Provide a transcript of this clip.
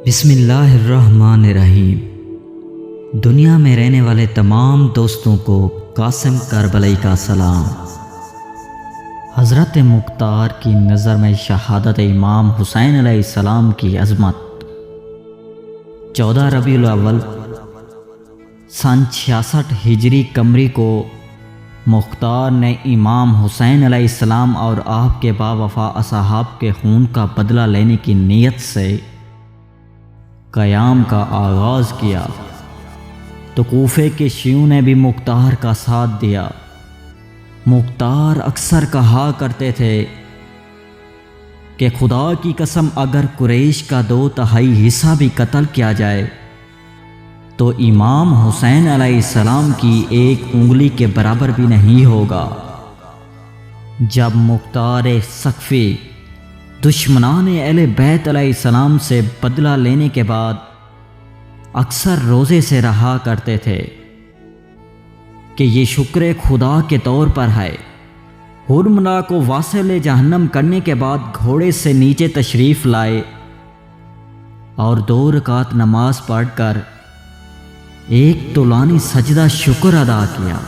بسم اللہ الرحمن الرحیم۔ دنیا میں رہنے والے تمام دوستوں کو قاسم کربلائی کا سلام۔ حضرت مختار کی نظر میں شہادت امام حسین علیہ السلام کی عظمت 14 ربیع الاول سن 66 ہجری قمری کو مختار نے امام حسین علیہ السلام اور آپ کے باوفا اصحاب کے خون کا بدلہ لینے کی نیت سے قیام کا آغاز کیا تو کوفے کے شیعوں نے بھی مختار کا ساتھ دیا۔ مختار اکثر کہا کرتے تھے کہ خدا کی قسم اگر قریش کا 2/3 حصہ بھی قتل کیا جائے تو امام حسین علیہ السلام کی ایک انگلی کے برابر بھی نہیں ہوگا۔ جب مختار ثقفی دشمنان اہل بیت علیہ السلام سے بدلہ لینے کے بعد اکثر روزے سے رہا کرتے تھے کہ یہ شکر خدا کے طور پر ہے۔ حرملا کو واصل جہنم کرنے کے بعد گھوڑے سے نیچے تشریف لائے اور 2 رکعت نماز پڑھ کر ایک طولانی سجدہ شکر ادا کیا۔